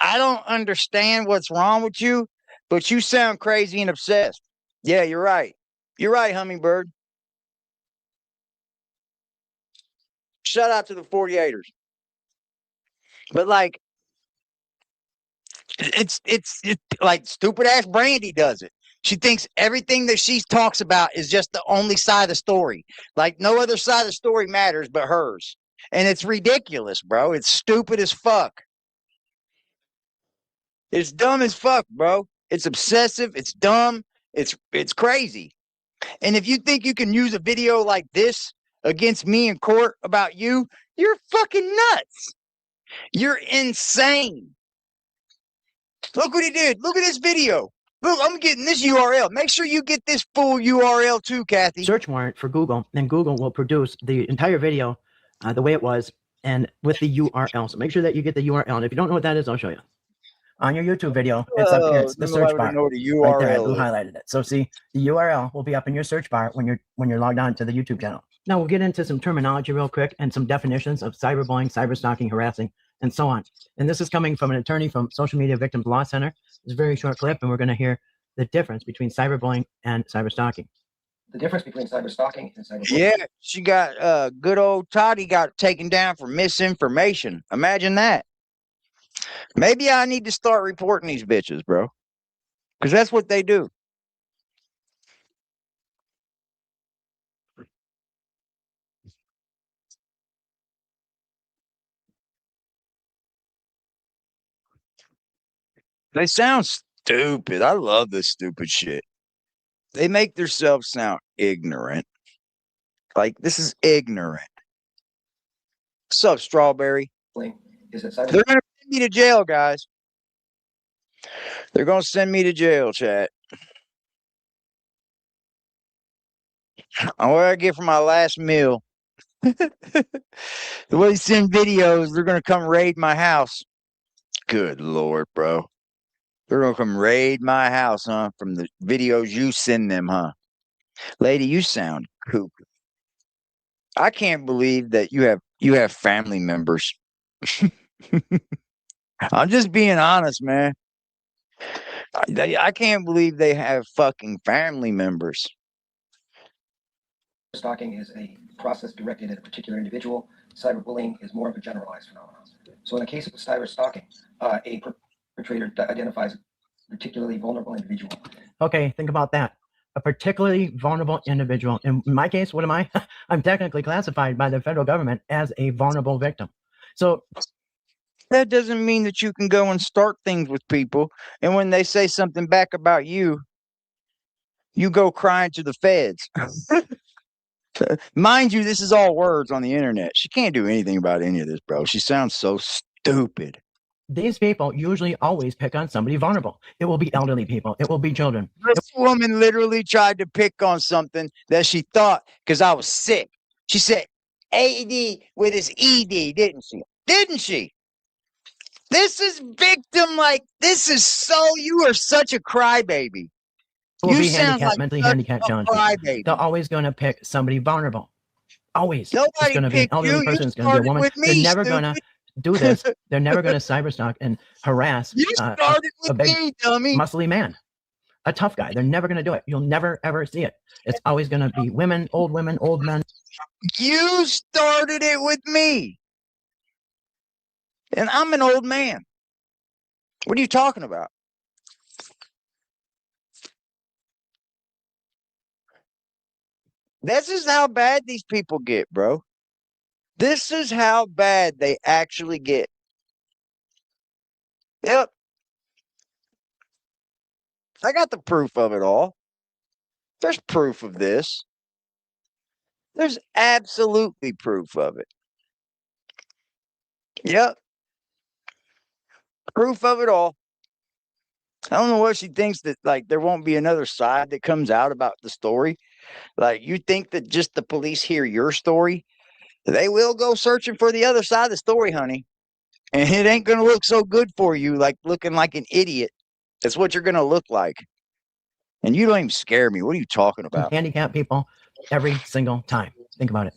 I don't understand what's wrong with you, but you sound crazy and obsessed. Yeah, you're right. You're right, Hummingbird. Shout out to the 48ers. But like, it's like stupid ass Brandy does it. She thinks everything that she talks about is just the only side of the story. Like no other side of the story matters but hers. And it's ridiculous, bro. It's stupid as fuck. It's dumb as fuck, bro. It's obsessive. It's dumb. It's crazy. And if you think you can use a video like this against me in court about you, you're fucking nuts. You're insane. Look what he did. Look at this video. Look, I'm getting this URL. Make sure you get this full URL too, Cathy. Search warrant for Google, and Google will produce the entire video the way it was and with the URL. So make sure that you get the URL. And if you don't know what that is, I'll show you. On your YouTube video, it's up here. It's the search bar. Know what the URL right there, Lou highlighted it. So see, the URL will be up in your search bar when you're logged on to the YouTube channel. Now we'll get into some terminology real quick and some definitions of cyberbullying, cyberstalking, harassing, and so on. And this is coming from an attorney from Social Media Victims Law Center. It's a very short clip, and we're going to hear the difference between cyberbullying and cyberstalking. The difference between cyberstalking and cyberbullying. Yeah, she got good old Toddie got taken down for misinformation. Imagine that. Maybe I need to start reporting these bitches, bro. Because that's what they do. They sound stupid. I love this stupid shit. They make themselves sound ignorant. Like, this is ignorant. What's up, Strawberry? Is that They're going to send me to jail, guys. They're going to send me to jail, chat. What I get for my last meal. The way they send videos, they're going to come raid my house. Good Lord, bro. They're going to come raid my house, huh? From the videos you send them, huh? Lady, you sound cuckoo. I can't believe that you have family members. I'm just being honest, man. I can't believe they have fucking family members. Stalking is a process directed at a particular individual. Cyberbullying is more of a generalized phenomenon. So in the case of cyberstalking, a perpetrator identifies a particularly vulnerable individual. Okay, think about that. A particularly vulnerable individual. In my case, what am I? I'm technically classified by the federal government as a vulnerable victim. So that doesn't mean that you can go and start things with people, and when they say something back about you, you go crying to the feds. Mind you, this is all words on the internet. She can't do anything about any of this, bro. She sounds so stupid. These people usually always pick on somebody vulnerable. It will be elderly people. It will be children. This woman literally tried to pick on something that she thought because I was sick. She said AD with his ED, didn't she? Didn't she? This is victim like this is so you are such a crybaby. Will You be sound handicapped, like mentally such handicapped a challenged people. They're crybaby. always going to pick somebody vulnerable. Always. It's Nobody going to be an picked elderly you. You person. It's going to be a started woman. with They're me, never going to stupid. do this. They're never going to cyberstalk and harass You a started with big, me, dummy. muscly man, a tough guy. They're never going to do it. You'll never, ever see it. It's always going to be women, old men. You started it with me. And I'm an old man. What are you talking about? This is how bad these people get, bro. This is how bad they actually get. Yep. I got the proof of it all. There's proof of this. There's absolutely proof of it. Yep. Proof of it all. I don't know what she thinks that like there won't be another side that comes out about the story. Like you think that just the police hear your story, they will go searching for the other side of the story, honey. And it ain't gonna look so good for you, like looking like an idiot. That's what you're gonna look like. And you don't even scare me. What are you talking about? Handicapped people every single time. Think about it.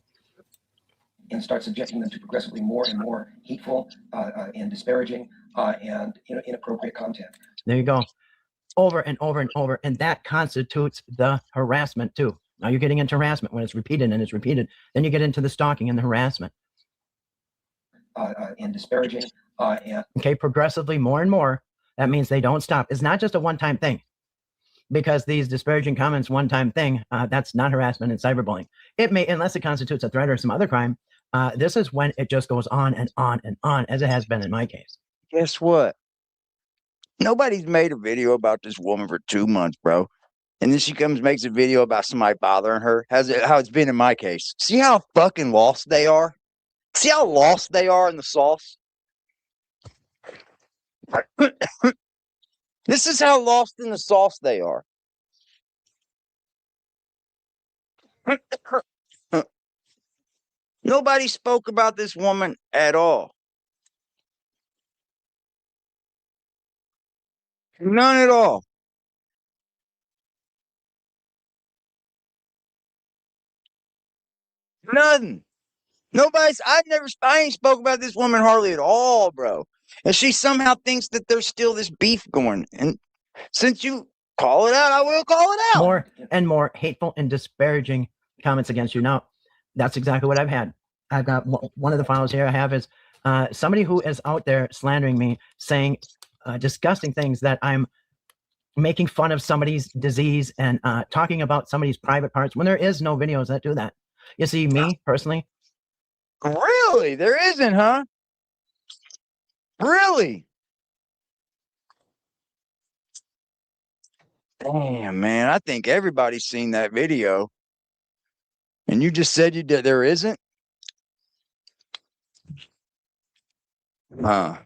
And start subjecting them to progressively more and more hateful and disparaging and inappropriate content. There you go. Over and over and over. And that constitutes the harassment too. Now you're getting into harassment when it's repeated and it's repeated. Then you get into the stalking and the harassment. And disparaging. Okay, progressively more and more. That means they don't stop. It's not just a one-time thing. Because these disparaging comments, one-time thing, that's not harassment and cyberbullying. It may, unless it constitutes a threat or some other crime, this is when it just goes on and on and on, as it has been in my case. Guess what? Nobody's made a video about this woman for 2 months, bro. And then she comes makes a video about somebody bothering her. How it's been in my case. See how fucking lost they are? See how lost they are in the sauce? This is how lost in the sauce they are. Nobody spoke about this woman at all. None at all. None. I ain't spoke about this woman hardly at all, bro. And she somehow thinks that there's still this beef going. And since you call it out, I will call it out. More and more hateful and disparaging comments against you. Now, that's exactly what I've had. I've got one of the files here I have is somebody who is out there slandering me, saying disgusting things that I'm making fun of somebody's disease and talking about somebody's private parts when there is no videos that do that. You see, me personally. Really? There isn't, huh? Really? Damn, man. I think everybody's seen that video. And you just said there isn't? Huh.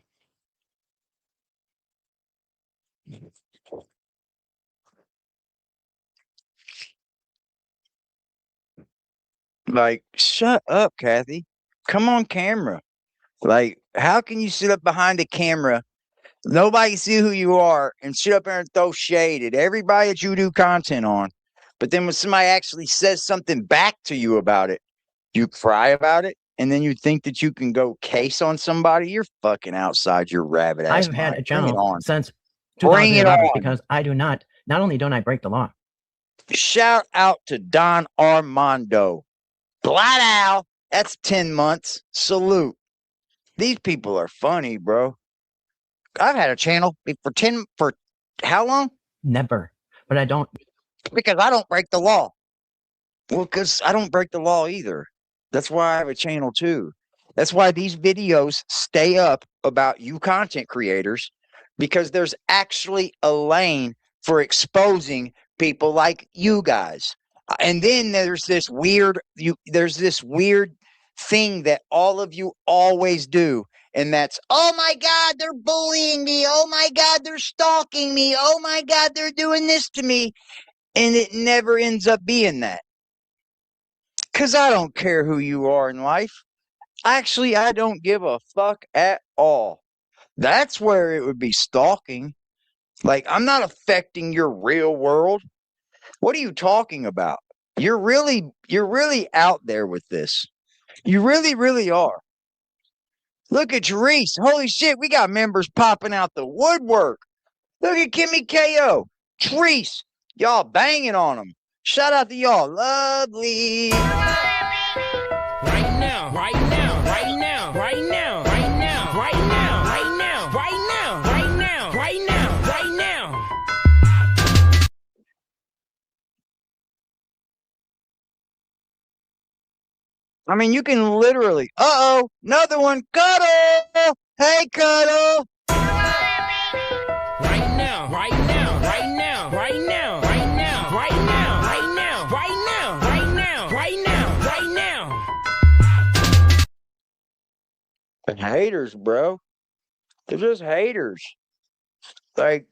Like, shut up, Kathy. Come on camera. Like, how can you sit up behind a camera, nobody see who you are, and sit up there and throw shade at everybody that you do content on? But then when somebody actually says something back to you about it, you cry about it, and then you think that you can go case on somebody? You're fucking outside your rabbit ass. I've had a Bring it channel on. since Bring it 2011 on. because I do not only don't I break the law. Shout out to Don Armando. Black Owl. That's 10 months. Salute. These people are funny, bro. I've had a channel for how long? Never. But I don't. Because I don't break the law. Well, because I don't break the law either. That's why I have a channel too. That's why these videos stay up about you content creators, because there's actually a lane for exposing people like you guys. And then there's this weird thing that all of you always do. And that's, oh my God, they're bullying me. Oh my God, they're stalking me. Oh my God, they're doing this to me. And it never ends up being that. Because I don't care who you are in life. Actually, I don't give a fuck at all. That's where it would be stalking. Like, I'm not affecting your real world. What are you talking about? You're really out there with this. You really, really are. Look at Therese. Holy shit, we got members popping out the woodwork. Look at Kimmy KO. Therese, y'all banging on them. Shout out to y'all. Lovely. Right now, right now, right now, right now, right now, right now, right now, right now, right now, right now, right now. I mean, you can literally. Uh-oh, another one. Cuddle. Hey, Cuddle. Right now, right now, right now, right now, right now, right now, right now, right now, right now, right now, right now. Haters, bro. They're just haters. Like,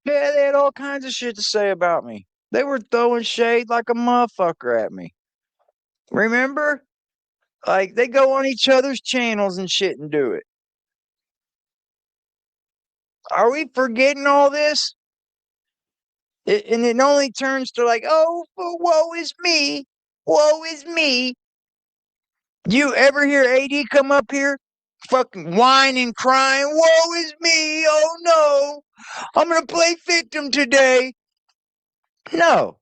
yeah, they had all kinds of shit to say about me. They were throwing shade like a motherfucker at me. Remember? Like, they go on each other's channels and shit and do it. Are we forgetting all this? And it only turns to like, oh, woe is me. Woe is me. You ever hear AD come up here fucking whining, crying, woe is me. Oh, no. I'm going to play victim today. No.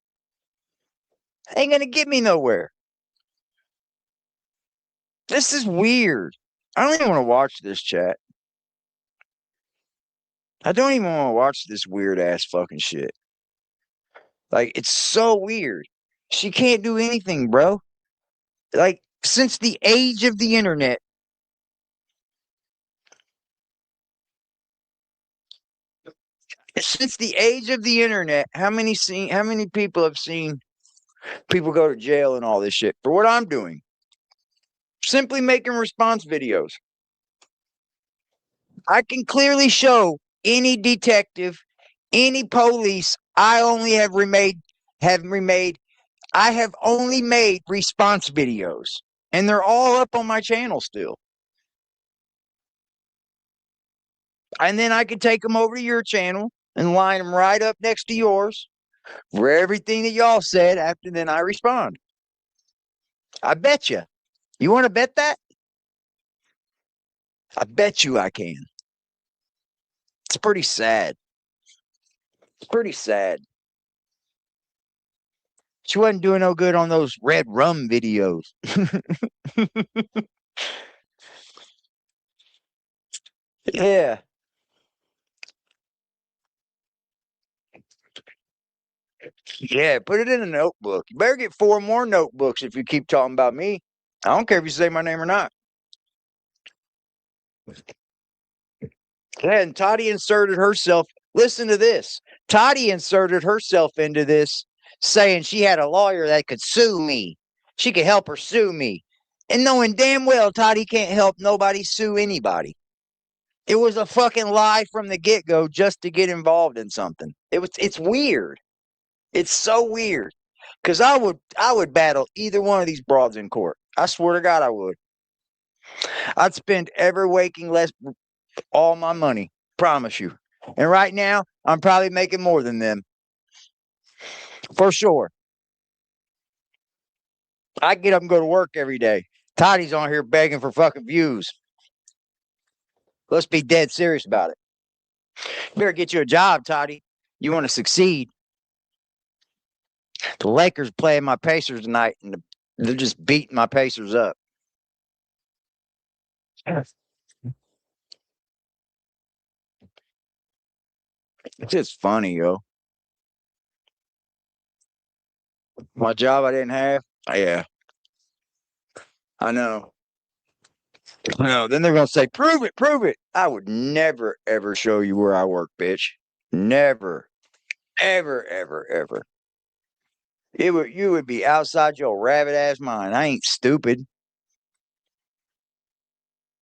Ain't going to get me nowhere. This is weird. I don't even want to watch this, chat. I don't even want to watch this weird ass fucking shit. Like, it's so weird. She can't do anything, bro. Like, since the age of the internet, how many people have seen people go to jail and all this shit for what I'm doing? Simply making response videos. I can clearly show any detective, any police. I have only made response videos, and they're all up on my channel still. And then I could take them over to your channel and line them right up next to yours for everything that y'all said after then I respond. I bet you. You want to bet that? I bet you I can. It's pretty sad. It's pretty sad. She wasn't doing no good on those red rum videos. Yeah. Yeah, put it in a notebook. You better get 4 more notebooks if you keep talking about me. I don't care if you say my name or not. Yeah, and Toddie inserted herself. Listen to this. Toddie inserted herself into this, saying she had a lawyer that could sue me. She could help her sue me. And knowing damn well Toddie can't help nobody sue anybody. It was a fucking lie from the get-go just to get involved in something. It's weird. It's so weird. Because I would battle either one of these broads in court. I swear to God I would. I'd spend every waking less all my money. Promise you. And right now, I'm probably making more than them. For sure. I get up and go to work every day. Toddie's on here begging for fucking views. Let's be dead serious about it. You better get you a job, Toddie. You want to succeed. The Lakers playing my Pacers tonight, and they're just beating my Pacers up. It's just funny, yo. My job I didn't have? Yeah. I know. No, then they're going to say, prove it, prove it. I would never, ever show you where I work, bitch. Never, ever, ever, ever. You would be outside your rabbit ass mind. I ain't stupid.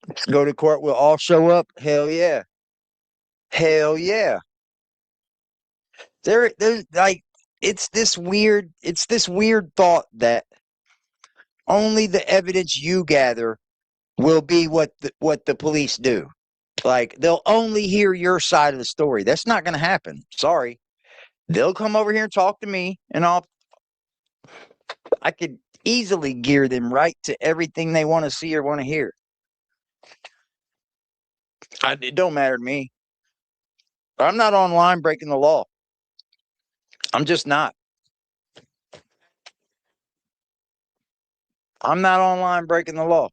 Let's go to court. We'll all show up. Hell yeah. Hell yeah. There's like, it's this weird thought that only the evidence you gather will be what the police do. Like, they'll only hear your side of the story. That's not going to happen. Sorry. They'll come over here and talk to me, and I could easily gear them right to everything they want to see or want to hear. It don't matter to me. I'm not online breaking the law. I'm just not. I'm not online breaking the law.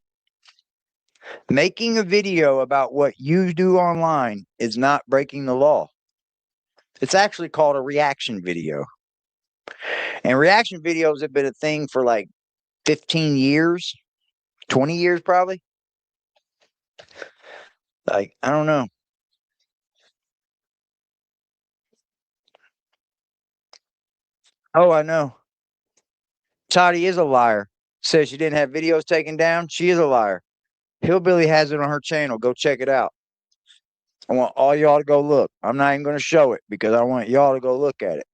Making a video about what you do online is not breaking the law. It's actually called a reaction video. And reaction videos have been a thing for like 15 years, 20 years probably. Like, I don't know. Oh, I know. Toddie is a liar. Says she didn't have videos taken down. She is a liar. Hillbilly has it on her channel. Go check it out. I want all y'all to go look. I'm not even going to show it because I want y'all to go look at it.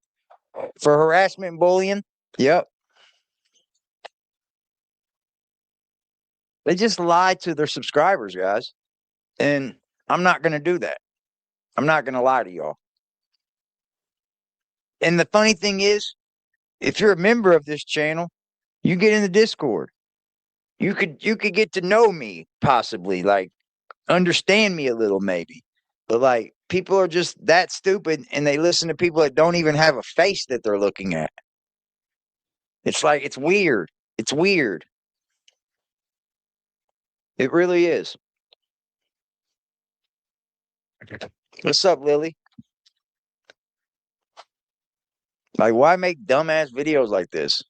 For harassment and bullying, yep. They just lie to their subscribers, guys. And I'm not going to do that. I'm not going to lie to y'all. And the funny thing is, if you're a member of this channel, you get in the Discord. You could get to know me, possibly, like understand me a little, maybe. But like, people are just that stupid, and they listen to people that don't even have a face that they're looking at. It's like, it's weird. It's weird. It really is. What's up, Lily? Like, why make dumbass videos like this?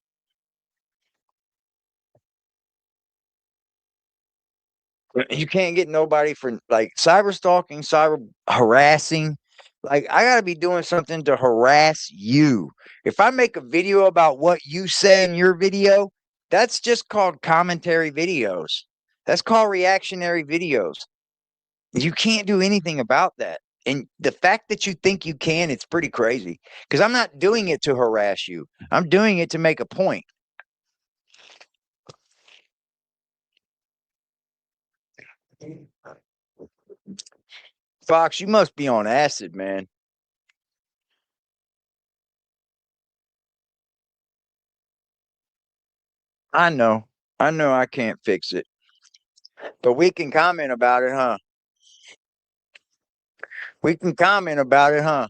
You can't get nobody for like cyber stalking, cyber harassing. Like, I gotta be doing something to harass you. If I make a video about what you say in your video, that's just called commentary videos. That's called reactionary videos. You can't do anything about that. And the fact that you think you can, it's pretty crazy. Because I'm not doing it to harass you. I'm doing it to make a point. Fox, you must be on acid, man. I know. I know I can't fix it. But we can comment about it, huh? We can comment about it, huh?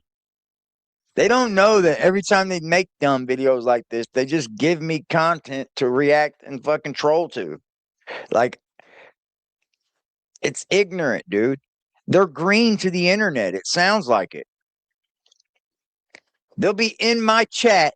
They don't know that every time they make dumb videos like this, they just give me content to react and fucking troll to. Like, it's ignorant, dude. They're green to the internet. It sounds like it. They'll be in my chat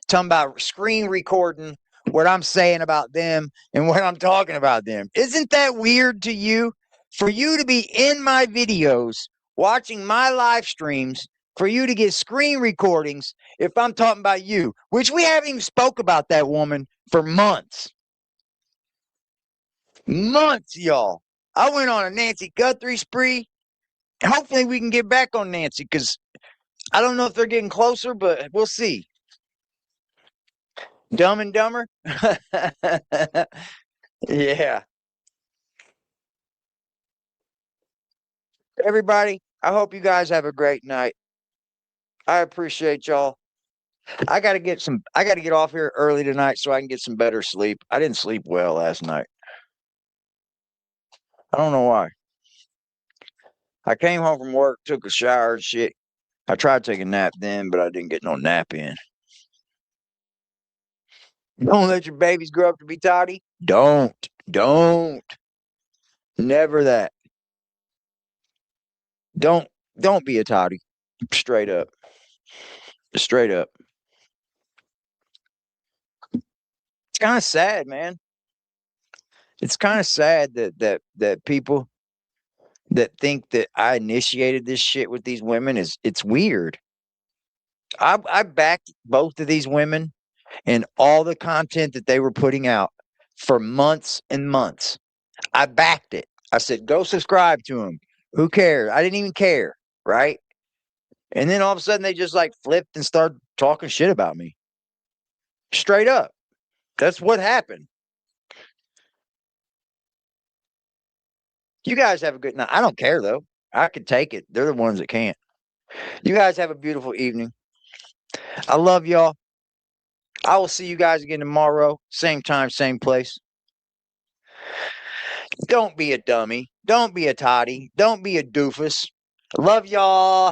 talking about screen recording what I'm saying about them and what I'm talking about them. Isn't that weird to you? For you to be in my videos, watching my live streams, for you to get screen recordings if I'm talking about you, which we haven't even spoke about that woman for months. Months, y'all. I went on a Nancy Guthrie spree. Hopefully we can get back on Nancy, because I don't know if they're getting closer, but we'll see. Dumb and Dumber? Yeah. Everybody, I hope you guys have a great night. I appreciate y'all. I gotta get off here early tonight so I can get some better sleep. I didn't sleep well last night. I don't know why. I came home from work, took a shower and shit. I tried taking a nap then, but I didn't get no nap in. Don't let your babies grow up to be Toddie. Don't. Never that. Don't be a Toddie. Straight up. Straight up. It's kind of sad, man. It's kind of sad that people that think that I initiated this shit with these women it's weird. I backed both of these women and all the content that they were putting out for months and months. I backed it. I said, go subscribe to them. Who cares? I didn't even care, right? And then all of a sudden they just like flipped and started talking shit about me. Straight up. That's what happened. You guys have a good night. I don't care though. I could take it. They're the ones that can't. You guys have a beautiful evening. I love y'all. I will see you guys again tomorrow. Same time, same place. Don't be a dummy. Don't be a Toddie. Don't be a doofus. Love y'all.